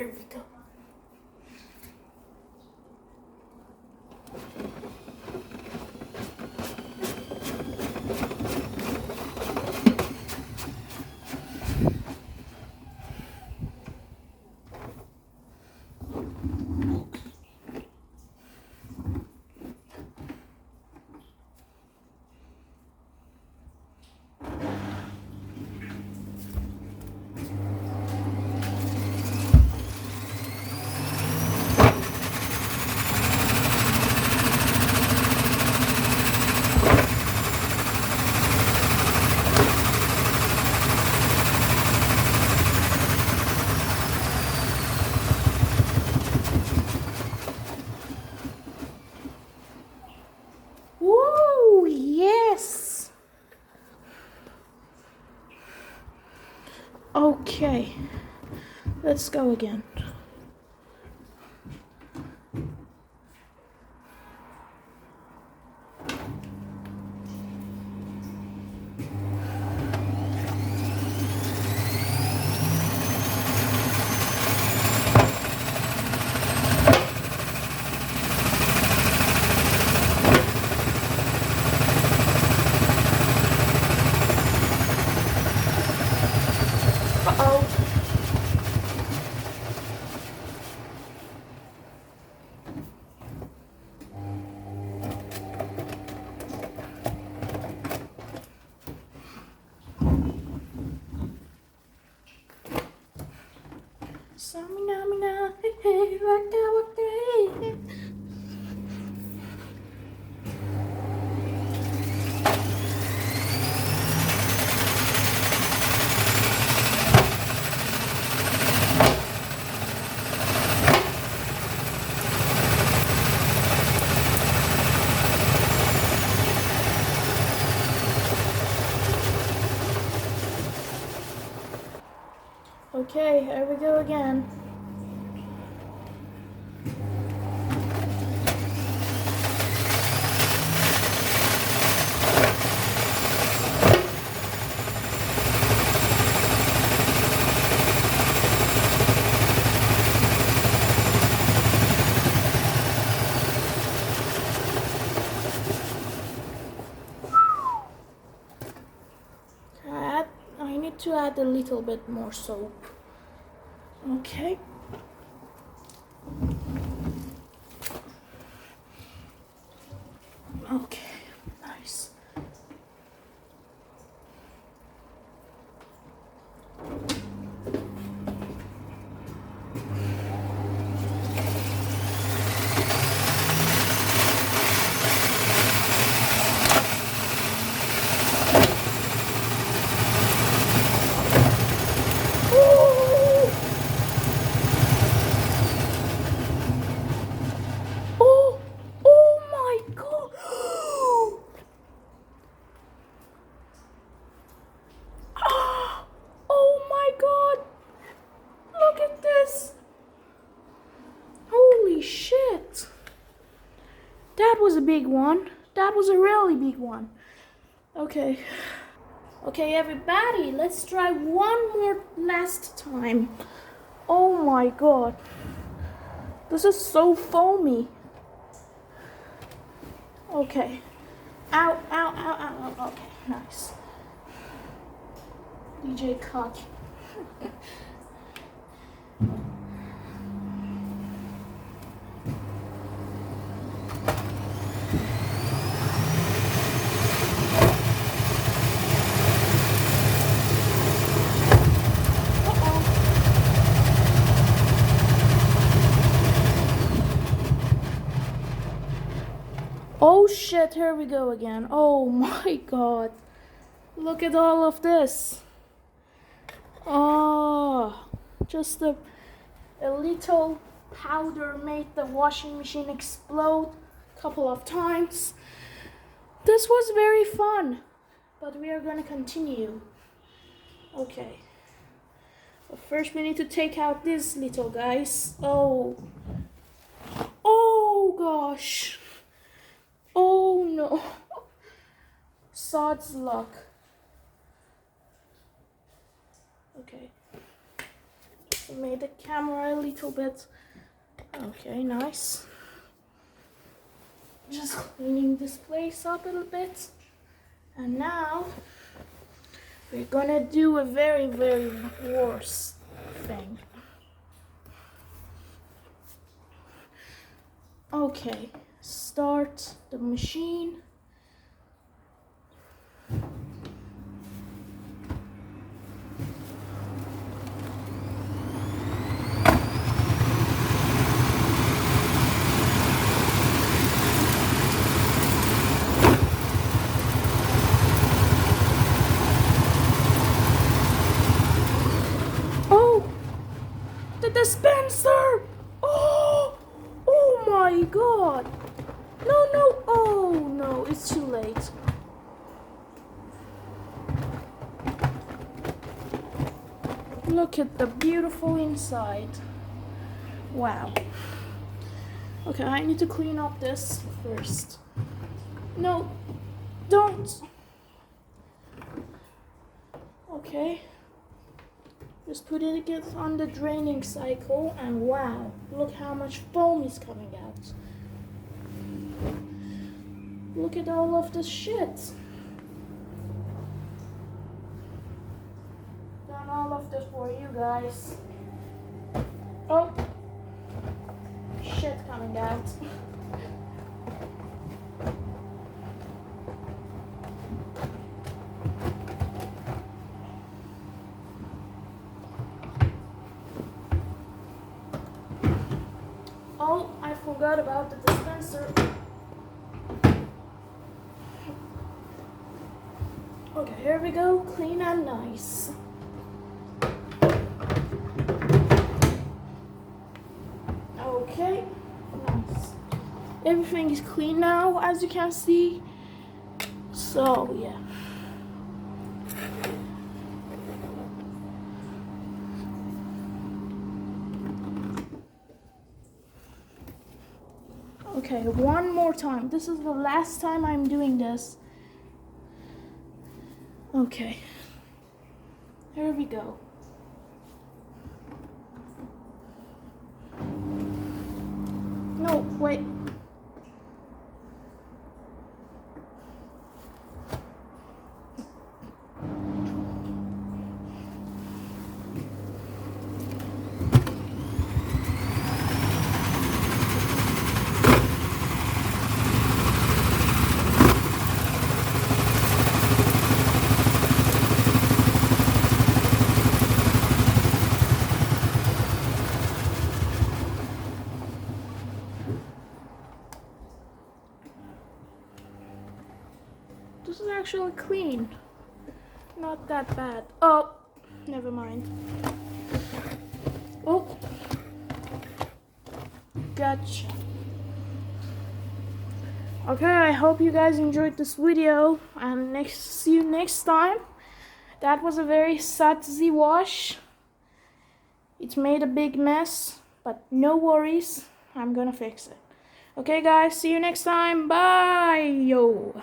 Here we go. Woo! Yes! Okay, let's go again. Uh-oh. Samina, hey, hey, waka, waka, hey. Okay, here we go again. I need to add a little bit more soap. Okay. Okay, nice. Shit, that was a big one. That was a really big one. Okay, everybody, let's try one more last time. Oh my god, this is so foamy. Okay, ow, ow, ow, ow, ow. Okay, nice. DJ cut. Oh shit, here we go again. Oh my god. Look at all of this. Oh, just a little powder made the washing machine explode a couple of times. This was very fun, but we are gonna continue. Okay. But first we need to take out these little guys. Oh gosh. Oh no. Sudlock. Okay. also made the camera a little bit. Okay, nice. Just cleaning this place up a little bit. And now we're gonna do a very, very worst thing. Okay, start the machine. Oh, the dispenser! Oh my god! No, oh no, it's too late. Look at the beautiful inside. Wow. Okay, I need to clean up this first. No, don't. Okay. Just put it again on the draining cycle, and wow, look how much foam is coming out. Look at all of this shit. Done all of this for you guys. Oh, shit coming out. Oh, I forgot about the dispenser. Okay, here we go, clean and nice. Okay, nice. Everything is clean now, as you can see. So, yeah. Okay, one more time. This is the last time I'm doing this. Okay. Here we go. No, wait. This is actually clean. Not that bad. Oh, never mind. Oh, gotcha. Okay, I hope you guys enjoyed this video, and see you next time. That was a very sudsy wash. It made a big mess, but no worries. I'm gonna fix it. Okay, guys, see you next time. Bye, yo.